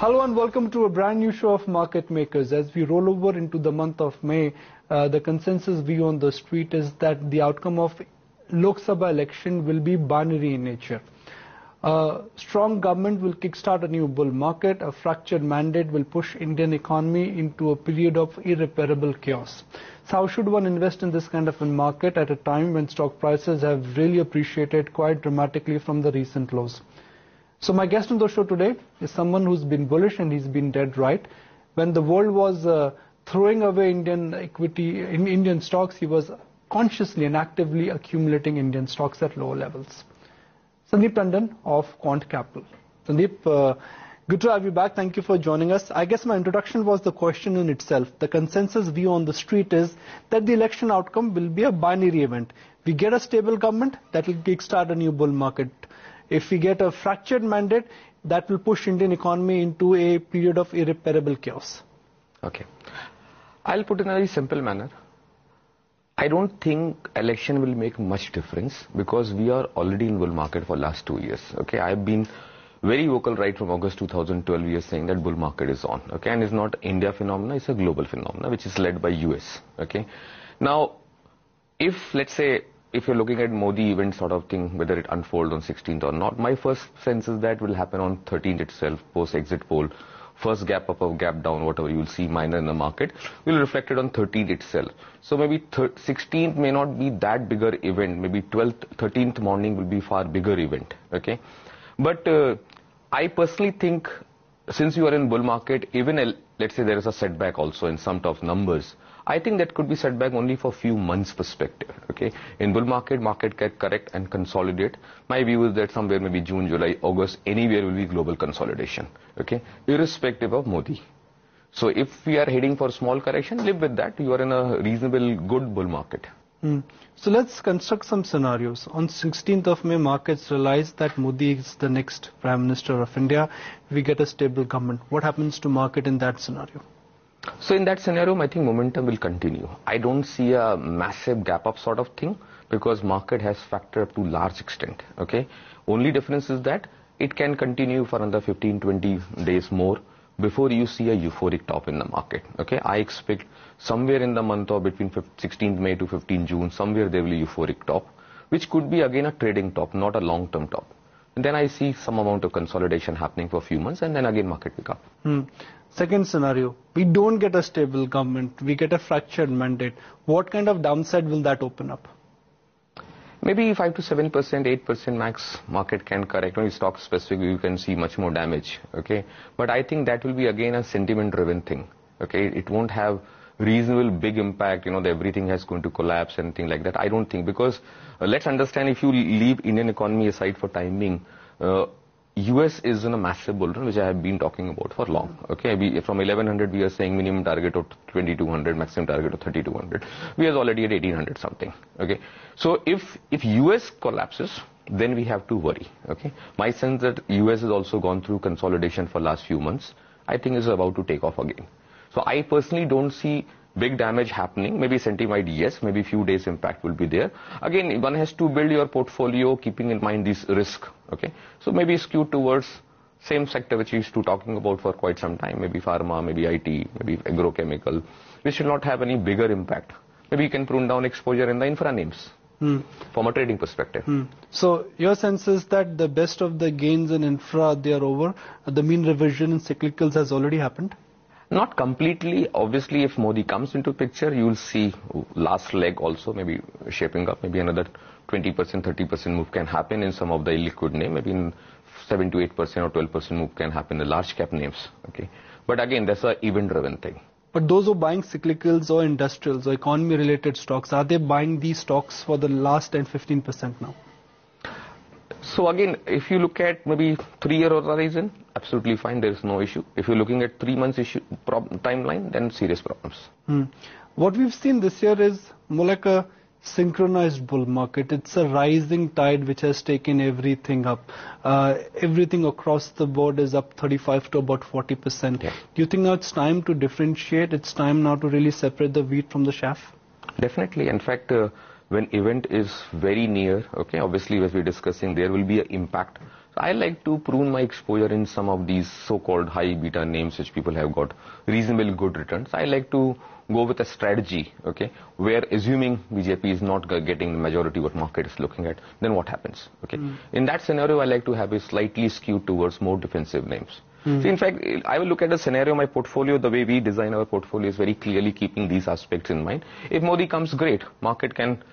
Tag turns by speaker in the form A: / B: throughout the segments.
A: Hello and welcome to a brand new show of Market Makers. As we roll over into the month of May, the consensus view on the street is that the outcome of Lok Sabha election will be binary in nature. Strong government will kickstart a new bull market. A fractured mandate will push Indian economy into a period of irreparable chaos. So how should one invest in this kind of a market at a time when stock prices have really appreciated quite dramatically from the recent lows? So my guest on the show today is someone who's been bullish and he's been dead right. When the world was throwing away Indian equity in Indian stocks, he was consciously and actively accumulating Indian stocks at lower levels. Sandeep Tandon of Quant Capital. Sandeep, good to have you back. Thank you for joining us. I guess my introduction was the question in itself. The consensus view on the street is that the election outcome will be a binary event. We get a stable government, that will kickstart a new bull market. If we get a fractured mandate, that will push Indian economy into a period of irreparable chaos.
B: Okay. I'll put it in a very simple manner. I don't think election will make much difference because we are already in bull market for last 2 years. Okay, I've been very vocal right from August 2012 we are saying that bull market is on. Okay, and it's not India phenomena, it's a global phenomena which is led by US. Okay, now if let's say if you're looking at Modi event sort of thing, whether it unfolds on 16th or not, my first sense is that will happen on 13th itself, post-exit poll. First gap up or gap down, whatever you will see minor in the market, will reflect it on 13th itself. So maybe 16th may not be that bigger event, maybe 12th, 13th morning will be far bigger event. Okay, but I personally think since you are in bull market, even let's say there is a setback also in some of numbers, I think that could be setback only for a few months perspective. Okay, in bull market can correct and consolidate. My view is that somewhere maybe June, July, August, anywhere will be global consolidation. Okay, irrespective of Modi. So if we are heading for small correction, live with that. You are in a reasonable good bull market.
A: So let's construct some scenarios. On 16th of May, markets realize that Modi is the next Prime Minister of India. We get a stable government. What happens to market in that scenario?
B: So in that scenario, I think momentum will continue. I don't see a massive gap up sort of thing because market has factored up to large extent. Okay, only difference is that it can continue for another 15-20 days more before you see a euphoric top in the market. Okay, I expect somewhere in the month of between 16th May to 15th June, somewhere there will be a euphoric top, which could be again a trading top, not a long-term top. And then I see some amount of consolidation happening for a few months and then again market pick up.
A: Second scenario, we don't get a stable government, we get a fractured mandate. What kind of downside will that open up?
B: Maybe 5 to 7%, 8% max market can correct. When you stock specific, you can see much more damage. Okay, but I think that will be again a sentiment-driven thing. Okay, it won't have reasonable big impact. You know, everything is going to collapse and things like that. I don't think because let's understand if you leave Indian economy aside for time being. US is in a massive bull run, which I have been talking about for long. Okay, from 1100 we are saying minimum target of 2200, maximum target of 3200. We are already at 1800 something. Okay, so if US collapses, then we have to worry. Okay, my sense that US has also gone through consolidation for last few months. I think is about to take off again. So I personally don't see big damage happening. Maybe sentiment, yes, maybe few days impact will be there. Again, one has to build your portfolio keeping in mind this risk. Okay, so maybe skewed towards same sector which we used to talking about for quite some time, maybe pharma, maybe IT, maybe agro-chemical, which should not have any bigger impact. Maybe you can prune down exposure in the infra names from a trading perspective.
A: So your sense is that the best of the gains in infra, they are over. The mean revision in cyclicals has already happened?
B: Not completely. Obviously, if Modi comes into picture, you will see last leg also maybe shaping up. Maybe another 20%, 30% move can happen in some of the illiquid name. Maybe in 7 to 8% or 12% move can happen in the large cap names. Okay, but again, that's a event-driven thing.
A: But those who are buying cyclicals or industrials or economy-related stocks, are they buying these stocks for the last 10-15% now?
B: So again, if you look at maybe 3-year horizon, absolutely fine, there is no issue. If you're looking at 3 months timeline, then serious problems.
A: What we've seen this year is more like a synchronized bull market. It's a rising tide which has taken everything up. Everything across the board is up 35 to about 40%.
B: Yeah.
A: Do you think now it's time to differentiate? It's time now to really separate the wheat from the chaff?
B: Definitely. In fact, when event is very near, okay, obviously as we're discussing, there will be an impact. So I like to prune my exposure in some of these so-called high beta names which people have got reasonably good returns. I like to go with a strategy, okay, where assuming BJP is not getting the majority what market is looking at, then what happens, okay? In that scenario, I like to have a slightly skewed towards more defensive names. So in fact, I will look at the scenario, my portfolio, the way we design our portfolio is very clearly keeping these aspects in mind. If Modi comes, great. Market can,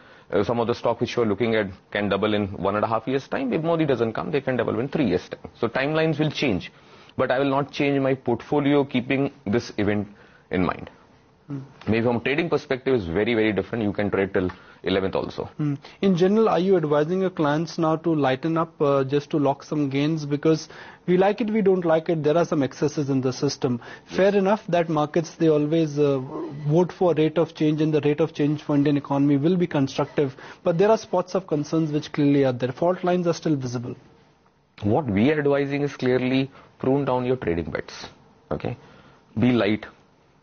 B: some of the stock which you are looking at can double in 1.5 years time. If Modi doesn't come, they can double in 3 years time. So timelines will change. But I will not change my portfolio keeping this event in mind. Maybe from a trading perspective is very, very different. You can trade till 11th also.
A: In general, are you advising your clients now to lighten up just to lock some gains? Because we like it, we don't like it. There are some excesses in the system. Fair enough that markets, they always vote for rate of change, and the rate of change for Indian economy will be constructive. But there are spots of concerns which clearly are there. Fault lines are still visible.
B: What we are advising is clearly prune down your trading bets. Okay, be light.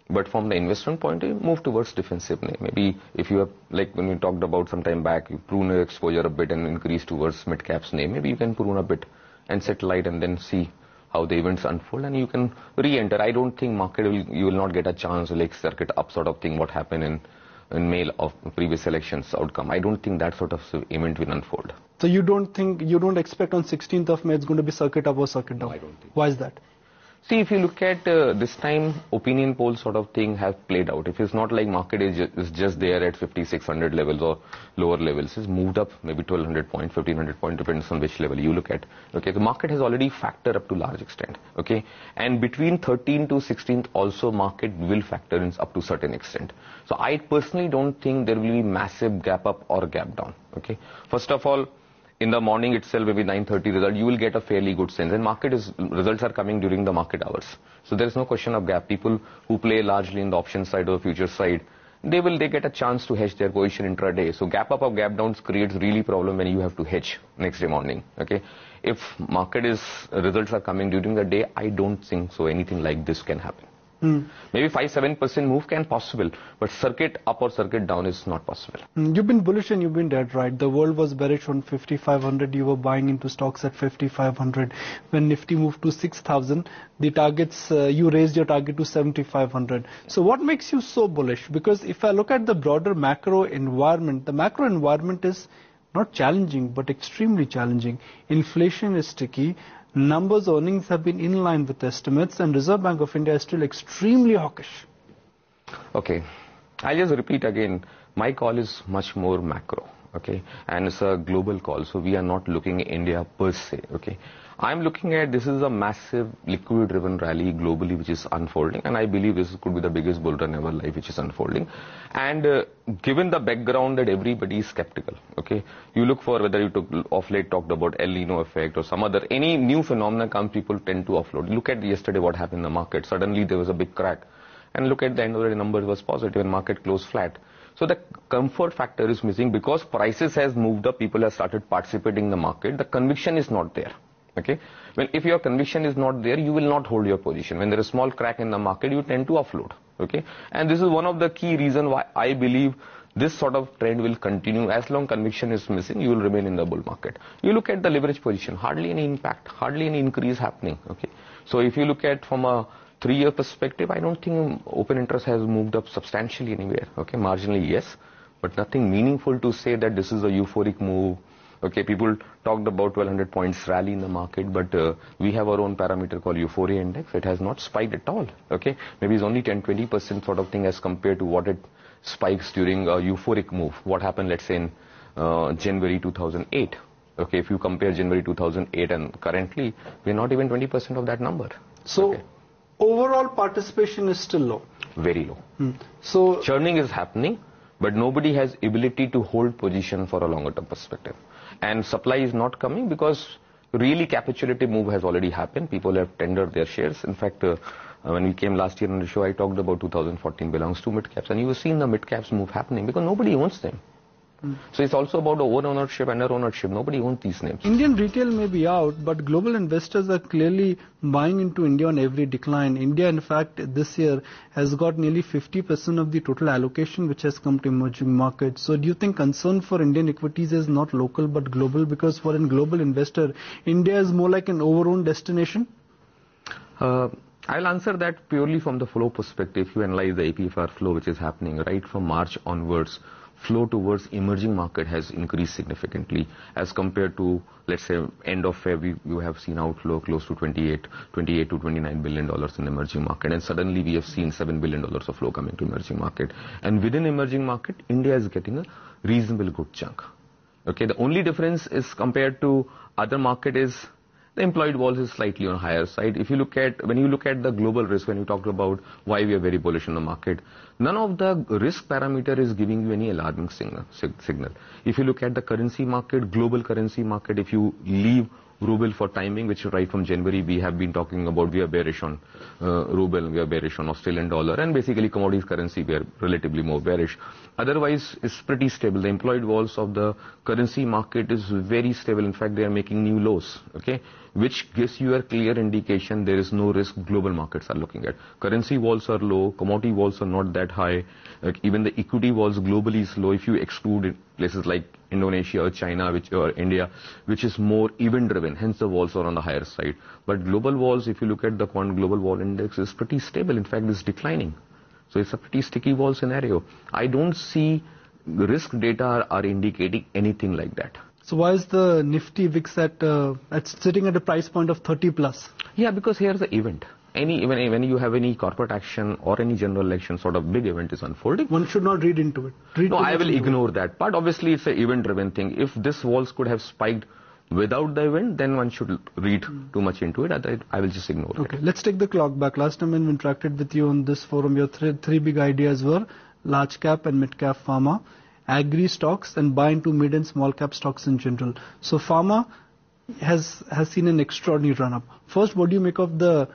B: But from the investment point of view, move towards defensive name. Maybe if you have, like when we talked about some time back, you prune your exposure a bit and increase towards mid-caps name. Maybe you can prune a bit and set light and then see how the events unfold, and you can re-enter. I don't think you will not get a chance to like circuit up sort of thing what happened in May of previous elections outcome. I don't think that sort of event will unfold.
A: So you don't expect on 16th of May it's going to be circuit up or circuit down?
B: No, I don't think.
A: Why is that?
B: See, if you look at this time, opinion poll sort of thing have played out. If it's not like market is just there at 5,600 levels or lower levels, it's moved up maybe 1,200 point, 1,500 point, depends on which level you look at. Okay, the market has already factored up to large extent. Okay, and between 13th to 16th also market will factor in up to certain extent. So I personally don't think there will be massive gap up or gap down. Okay, first of all, in the morning itself, maybe 9:30 result, you will get a fairly good sense. And results are coming during the market hours. So there is no question of gap. People who play largely in the option side or future side, they get a chance to hedge their position intraday. So gap up or gap downs creates really problem when you have to hedge next day morning. Okay, if results are coming during the day, I don't think so anything like this can happen. Maybe 5-7% move can possible, but circuit up or circuit down is not possible.
A: You've been bullish and you've been dead right. The world was bearish on 5,500. You were buying into stocks at 5,500. When Nifty moved to 6,000, the targets, you raised your target to 7,500. So what makes you so bullish? Because if I look at the broader macro environment, the macro environment is not challenging, but extremely challenging. Inflation is sticky. Numbers, earnings have been in line with estimates, and Reserve Bank of India is still extremely hawkish.
B: Okay, I'll just repeat again. My call is much more macro, okay, and it's a global call. So we are not looking at India per se, okay. I'm looking at this is a massive liquid-driven rally globally which is unfolding, and I believe this could be the biggest bull run ever life which is unfolding. And given the background that everybody is skeptical, okay, you look for whether you of late talked about El Nino effect or some other, any new phenomena comes, people tend to offload. Look at yesterday what happened in the market. Suddenly there was a big crack, and look at the end of the number was positive and market closed flat. So the comfort factor is missing because prices has moved up, people have started participating in the market, the conviction is not there. Okay, well, if your conviction is not there, you will not hold your position. When there is a small crack in the market, you tend to offload. Okay, and this is one of the key reasons why I believe this sort of trend will continue. As long conviction is missing, you will remain in the bull market. You look at the leverage position, hardly any impact, hardly any increase happening. Okay, so if you look at from a 3-year perspective, I don't think open interest has moved up substantially anywhere. Okay, marginally yes, but nothing meaningful to say that this is a euphoric move. Okay, people talked about 1,200 points rally in the market, but we have our own parameter called euphoria index. It has not spiked at all. Okay, maybe it's only 10-20% sort of thing as compared to what it spikes during a euphoric move. What happened, let's say, in January 2008. Okay, if you compare January 2008 and currently, we're not even 20% of that number.
A: So,
B: okay,
A: overall participation is still low.
B: Very low.
A: So,
B: churning is happening, but nobody has ability to hold position for a longer term perspective. And supply is not coming because really capitulative move has already happened. People have tendered their shares. In fact, when we came last year on the show, I talked about 2014 belongs to mid-caps. And you have seen the mid-caps move happening because nobody owns them. So it's also about over ownership, under ownership. Nobody owns these names.
A: Indian retail may be out, but global investors are clearly buying into India on every decline. India, in fact, this year has got nearly 50% of the total allocation which has come to emerging markets. So do you think concern for Indian equities is not local but global? Because for a global investor, India is more like an overowned destination?
B: I'll answer that purely from the flow perspective. If you analyze the APFR flow which is happening right from March onwards, flow towards emerging market has increased significantly as compared to, let's say, end of February, you have seen outflow close to 28 to $29 billion in emerging market, and suddenly we have seen $7 billion of flow coming to emerging market. And within emerging market, India is getting a reasonable good chunk. Okay, the only difference is compared to other market is the employed walls is slightly on higher side. If you look at, when you look at the global risk, when you talk about why we are very bullish on the market, none of the risk parameter is giving you any alarming signal. If you look at the currency market, global currency market, if you leave ruble for timing, which right from January we have been talking about, we are bearish on ruble, we are bearish on Australian dollar, and basically commodities currency we are relatively more bearish. Otherwise, it's pretty stable. The employed walls of the currency market is very stable. In fact, they are making new lows, okay, which gives you a clear indication there is no risk global markets are looking at. Currency walls are low, commodity walls are not that high, even the equity walls globally is low if you exclude places like Indonesia or China or India, which is more event driven, hence the walls are on the higher side. But global walls, if you look at the Quant Global Wall Index, is pretty stable. In fact, it's declining. So it's a pretty sticky wall scenario. I don't see the risk data are indicating anything like that.
A: So why is the Nifty VIX at sitting at a price point of 30 plus?
B: Yeah, because here's the event. When you have any corporate action or any general election sort of big event is unfolding,
A: one should not read into it.
B: No, I will ignore that part. Obviously, it's an event-driven thing. If this walls could have spiked without the event, then one should read too much into it. I will just ignore it.
A: Okay, let's take the clock back. Last time when we interacted with you on this forum, your three big ideas were large cap and mid cap pharma, agri stocks, and buy into mid and small cap stocks in general. So pharma has seen an extraordinary run up. First, what do you make of the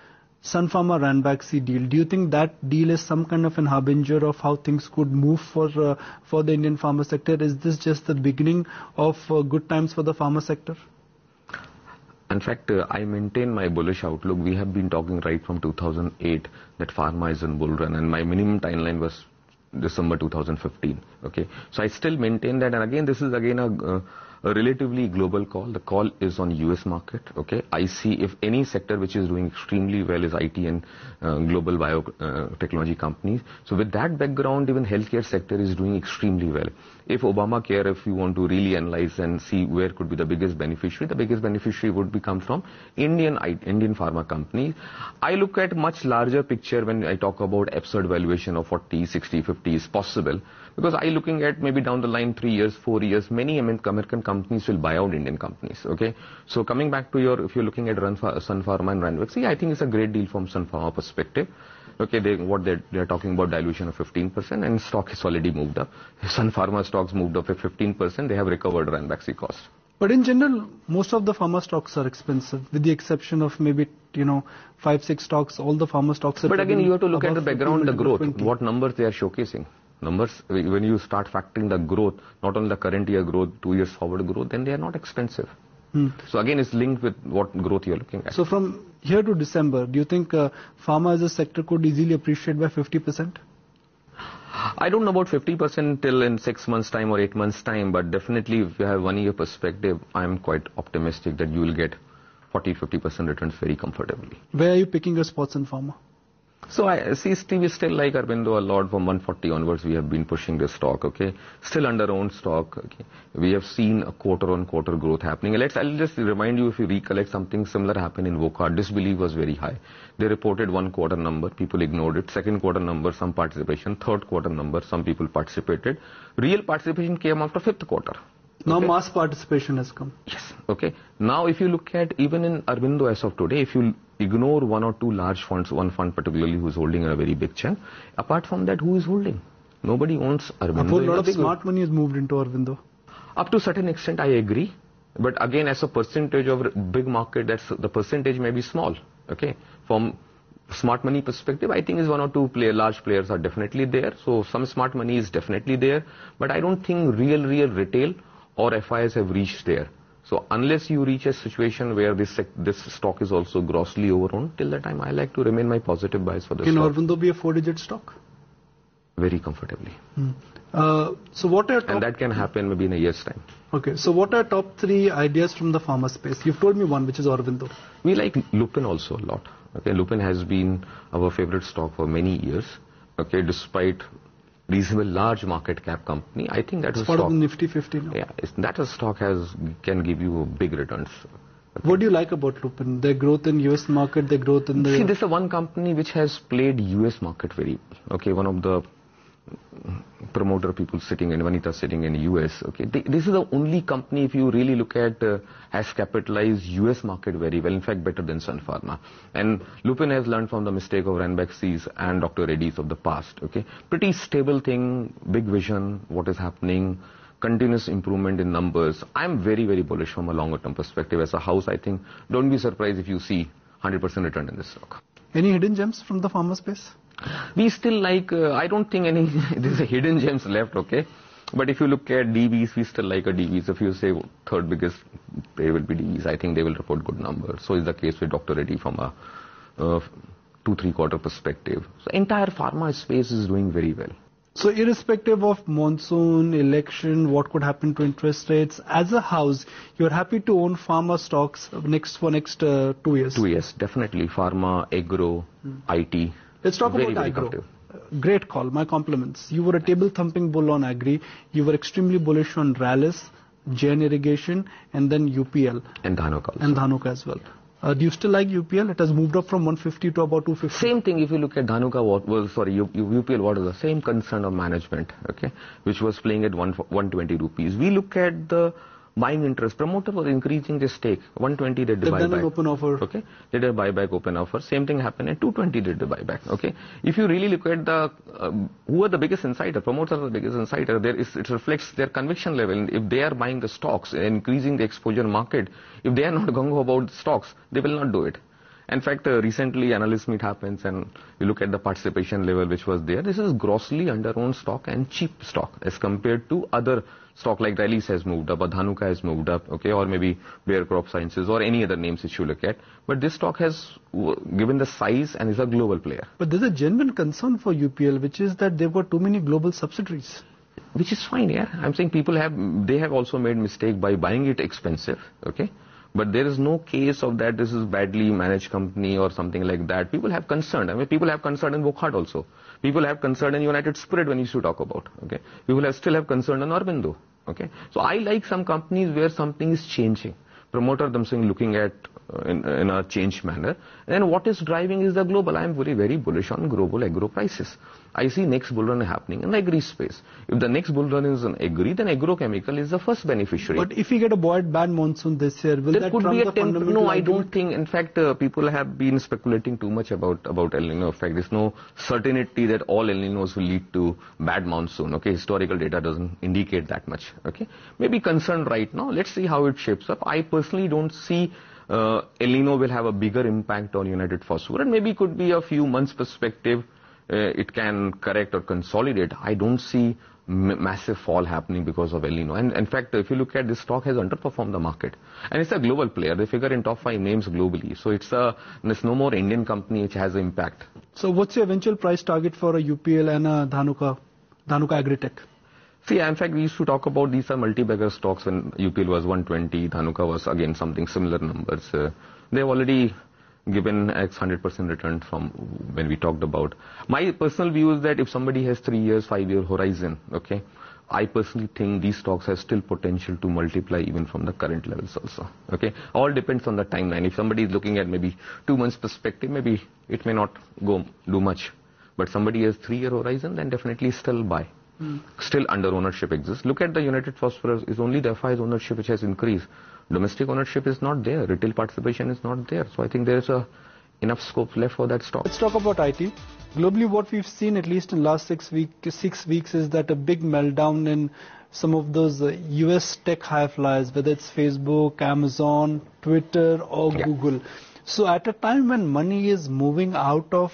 A: Sun Pharma Ranbaxy deal? Do you think that deal is some kind of an harbinger of how things could move for the Indian pharma sector? Is this just the beginning of good times for the pharma sector?
B: In fact, I maintain my bullish outlook. We have been talking right from 2008 that pharma is in bull run, and my minimum timeline was December 2015. Okay, so I still maintain that, and again, this is again a relatively global call. The call is on US market. Okay, I see if any sector which is doing extremely well is IT and global biotechnology companies. So with that background, even healthcare sector is doing extremely well. If Obamacare, if you want to really analyze and see where could be the biggest beneficiary would come from Indian pharma companies. I look at much larger picture when I talk about absurd valuation of 40, 60, 50 is possible. Because I looking at maybe down the line 3 years, 4 years, many American companies will buy out Indian companies. Okay, so coming back to if you're looking at Sun Pharma and Ranbaxy, I think it's a great deal from Sun Pharma perspective. Okay, they're talking about dilution of 15%, and stock has already moved up. Sun Pharma stocks moved up at 15%. They have recovered Ranbaxy cost. But
A: in general, most of the pharma stocks are expensive, with the exception of maybe 5-6 stocks. All the pharma stocks are.
B: But again, you have to look at the background, the growth, what numbers they are showcasing. Numbers, when you start factoring the growth, not only the current year growth, 2 years forward growth, then they are not expensive. So again, it's linked with what growth you're looking at.
A: So from here to December, do you think pharma as a sector could easily appreciate by 50%?
B: I don't know about 50% till in 6 months time or 8 months time, but definitely if you have 1 year perspective, I'm quite optimistic that you will get 40-50% returns very comfortably.
A: Where are you picking your spots in pharma?
B: So I see Steve is still like Aurobindo a lot. From 140 onwards we have been pushing this stock, okay. Still under owned stock, okay. We have seen a quarter-on-quarter growth happening. I'll just remind you, if you recollect, something similar happened in Wocard. Disbelief was very high. They reported 1 quarter number, people ignored it. 2nd quarter number, some participation. 3rd quarter number, some people participated. Real participation came after 5th quarter.
A: Now mass participation has come.
B: Yes, okay. Now if you look at even in Aurobindo as of today, if you ignore 1 or 2 large funds, one fund particularly who is holding a very big chunk, apart from that, who is holding? Nobody owns Aurobindo.
A: A lot of smart money has moved into Aurobindo.
B: Up to a certain extent, I agree. But again, as a percentage of big market, the percentage may be small. Okay, from smart money perspective, I think is one or two large players are definitely there. So some smart money is definitely there, but I don't think real retail or FIs have reached there. So unless you reach a situation where this stock is also grossly overowned, till that time I like to remain my positive bias for the stock.
A: Can Aurobindo be a 4-digit stock?
B: Very comfortably.
A: So what are
B: and that can happen maybe in a year's time.
A: Okay, so what are top 3 ideas from the pharma space? You've told me one, which is Aurobindo.
B: We like Lupin also a lot. Okay, Lupin has been our favorite stock for many years. Okay, despite reasonable large market cap company, I think that is
A: part of the Nifty 50 now.
B: Yeah, that a stock can give you big returns. Okay.
A: What do you like about Lupin? Their growth in US market, their growth in the...
B: See, this is one company which has played US market very well. Okay, one of the promoter people sitting and Vanita sitting in US. Okay, this is the only company, if you really look at, has capitalized US market very well. In fact, better than Sun Pharma. And Lupin has learned from the mistake of Ranbaxy's and Dr. Reddy's of the past. Okay, pretty stable thing, big vision, what is happening, continuous improvement in numbers. I'm very bullish from a longer term perspective. As a house, I think, don't be surprised if you see 100% return in this stock.
A: Any hidden gems from the pharma space?
B: We still like, I don't think there's a hidden gems left, okay? But if you look at DBs, we still like a DBs. If you say third biggest, they will be DBs. I think they will report good numbers. So is the case with Dr. Reddy from a 2-3 quarter perspective. So entire pharma space is doing very well.
A: So irrespective of monsoon, election, what could happen to interest rates, as a house, you're happy to own pharma stocks for next 2 years?
B: 2 years, definitely. Pharma, agro, IT.
A: Let's talk about agro. Great call. My compliments. You were a table-thumping bull on agri. You were extremely bullish on Rallis, JN Irrigation, and then UPL.
B: And Dhanuka also.
A: And Dhanuka as well. Do you still like UPL? It has moved up from 150 to about 250.
B: Same thing if you look at Dhanuka, UPL, what is the same concern of management, okay, which was playing at 120 rupees. We look at the buying interest. Promoter was increasing the stake. 120 they did buyback.
A: They've done an open offer.
B: Okay. They did a buyback open offer. Same thing happened at 220 did the buyback. Okay. If you really look at the who are the biggest insider, promoters are the biggest insider. It reflects their conviction level. If they are buying the stocks and increasing the exposure market, if they are not gung ho about the stocks, they will not do it. In fact, recently analyst meet happens and you look at the participation level which was there. This is grossly under-owned stock and cheap stock as compared to other stock like Rallis has moved up or Dhanuka has moved up, okay, or maybe Bayer Crop Sciences or any other names which you look at. But this stock has given the size and is a global player.
A: But there's a genuine concern for UPL, which is that they've got too many global subsidiaries.
B: Which is fine, yeah. I'm saying they have also made mistake by buying it expensive, okay. But there is no case of that this is badly managed company or something like that. People have concern. I mean, people have concern in Wockhardt also. People have concern in United Spirit when you should talk about. Okay, people still have concern in Aurobindo. Okay, so I like some companies where something is changing. Promoter themselves looking at in a changed manner. And what is driving is the global. I am very bullish on global agro prices. I see next bull run happening in the agri space. If the next bull run is an agri, then agro-chemical is the first beneficiary.
A: But if we get a bad monsoon this year, will
B: there
A: that
B: could be a
A: fundamental
B: No, I don't think. In fact, people have been speculating too much about El Nino. In fact, there's no certainty that all El Ninos will lead to bad monsoon. Okay, historical data doesn't indicate that much. Okay, maybe concerned right now. Let's see how it shapes up. I personally don't see El Nino will have a bigger impact on United Phosphorus. Maybe it could be a few months perspective. It can correct or consolidate. I don't see massive fall happening because of El Nino. And in fact, if you look at this stock has underperformed the market. And it's a global player. They figure in top 5 names globally. So it's no more Indian company which has impact.
A: So what's your eventual price target for a UPL and a Dhanuka Agritech?
B: See, in fact, we used to talk about these are multi-bagger stocks when UPL was 120, Dhanuka was again something similar numbers. They've already given X 100% return from when we talked about. My personal view is that if somebody has 3 years, 5-year horizon, okay, I personally think these stocks have still potential to multiply even from the current levels also. Okay, all depends on the timeline. If somebody is looking at maybe 2 months perspective, maybe it may not do much. But somebody has 3-year horizon, then definitely still buy. Still under ownership exists. Look at the United Phosphorus. It's only the FI's ownership which has increased. Domestic ownership is not there. Retail participation is not there. So I think there is enough scope left for that stock.
A: Let's talk about IT. Globally, what we've seen at least in last 6 weeks is that a big meltdown in some of those US tech high flyers, whether it's Facebook, Amazon, Twitter or Google. So at a time when money is moving out of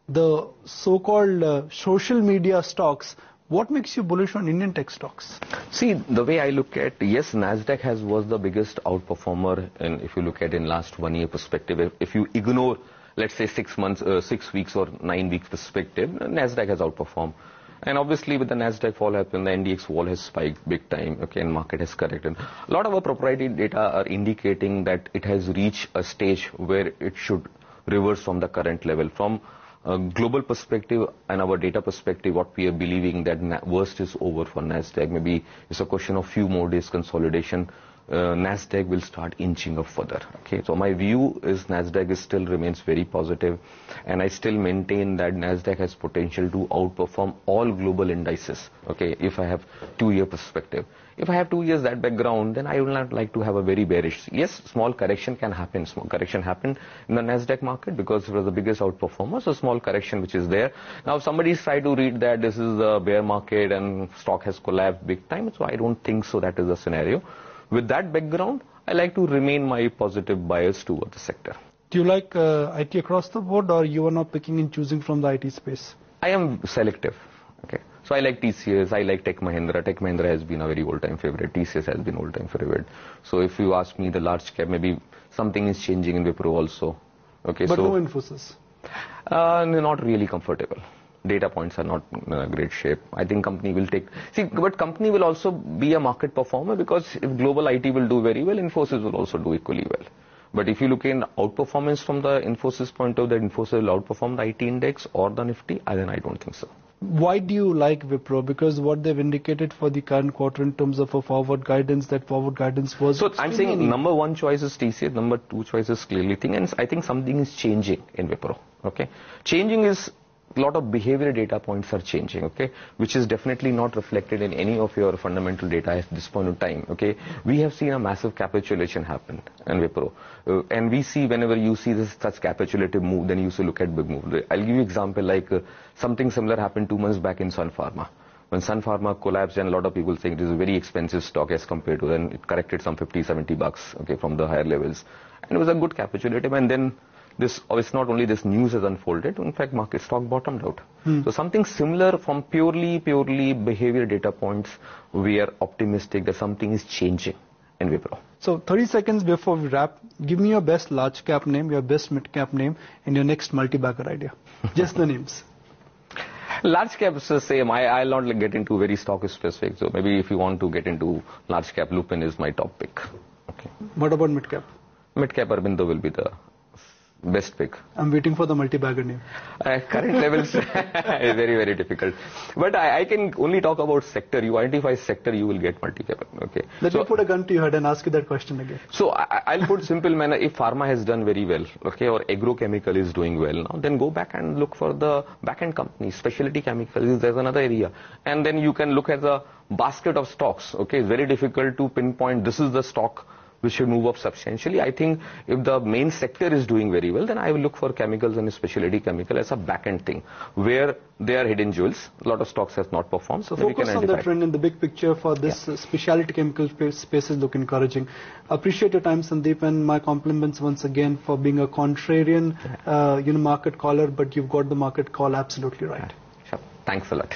A: the so-called social media stocks, what makes you bullish on Indian tech stocks?
B: See, the way I look at, yes, Nasdaq was the biggest outperformer, and if you look at in last 1 year perspective, if you ignore, let's say 6 months, 6 weeks or 9 weeks perspective, Nasdaq has outperformed. And obviously with the Nasdaq fall happened, the NDX wall has spiked big time, okay, and market has corrected. A lot of our proprietary data are indicating that it has reached a stage where it should reverse from the current level. From a global perspective and our data perspective, what we are believing that worst is over for Nasdaq. Maybe it's a question of few more days consolidation. Nasdaq will start inching up further. Okay, so my view is Nasdaq still remains very positive, and I still maintain that Nasdaq has potential to outperform all global indices. Okay, if I have 2 year perspective. If I have 2 years that background, then I will not like to have a very bearish. Yes, small correction can happen. Small correction happened in the Nasdaq market because it was the biggest outperformer. So small correction which is there. Now somebody is trying to read that this is the bear market and stock has collapsed big time. So I don't think so that is the scenario. With that background, I like to remain my positive bias toward the sector.
A: Do you like IT across the board, or you are not picking and choosing from the IT space?
B: I am selective. Okay. So I like TCS, I like Tech Mahindra. Tech Mahindra has been a very old-time favorite. TCS has been old-time favorite. So if you ask me the large cap, maybe something is changing in Wipro also. Okay.
A: But
B: so,
A: no Infosys?
B: Not really comfortable. Data points are not in a great shape. I think company will take... See, but company will also be a market performer, because if global IT will do very well, Infosys will also do equally well. But if you look in outperformance from the Infosys point of view, that Infosys will outperform the IT index or the Nifty, then I don't think so.
A: Why do you like Wipro? Because what they've indicated for the current quarter in terms of a forward guidance, that forward guidance was...
B: So I'm saying number one choice is TCS, number two choice is clearly thing, and I think something is changing in Wipro. Okay, changing is... a lot of behavior data points are changing, okay, which is definitely not reflected in any of your fundamental data at this point in time, okay. We have seen a massive capitulation happen in Wipro, and we see whenever you see this such capitulative move, then you should look at big move. I'll give you example like something similar happened 2 months back in Sun Pharma. When Sun Pharma collapsed, and a lot of people think it is a very expensive stock as compared to, then it corrected some $50-70, okay, from the higher levels, and it was a good capitulative, and then this, it's not only this news has unfolded, in fact market stock bottomed out. So something similar from purely behavior data points, we are optimistic that something is changing in Wipro.
A: So 30 seconds before we wrap, give me your best large cap name, your best mid cap name, and your next multi-bagger idea. Just the names.
B: Large cap is the same. I'll not get into very stock specific. So maybe if you want to get into large cap, Lupin is my top pick. Okay.
A: What about mid cap?
B: Mid cap, Arvindo will be the best pick.
A: I'm waiting for the multi-bagger name.
B: Current levels is very difficult. But I can only talk about sector. You identify sector, you will get multi-cap. Okay.
A: Let me put a gun to your head and ask you that question again.
B: So I'll put simple manner. If Pharma has done very well, okay, or Agro-chemical is doing well now, then go back and look for the back-end companies. Specialty chemicals, there's another area. And then you can look at the basket of stocks. Okay, it's very difficult to pinpoint this is the stock which should move up substantially. I think if the main sector is doing very well, then I will look for chemicals and specialty chemical as a back-end thing, where they are hidden jewels. A lot of stocks has not performed.
A: So focus on the trend in the big picture for this specialty chemical spaces look encouraging. Appreciate your time, Sandeep, and my compliments once again for being a contrarian, market caller, but you've got the market call absolutely right.
B: Sure. Thanks a lot.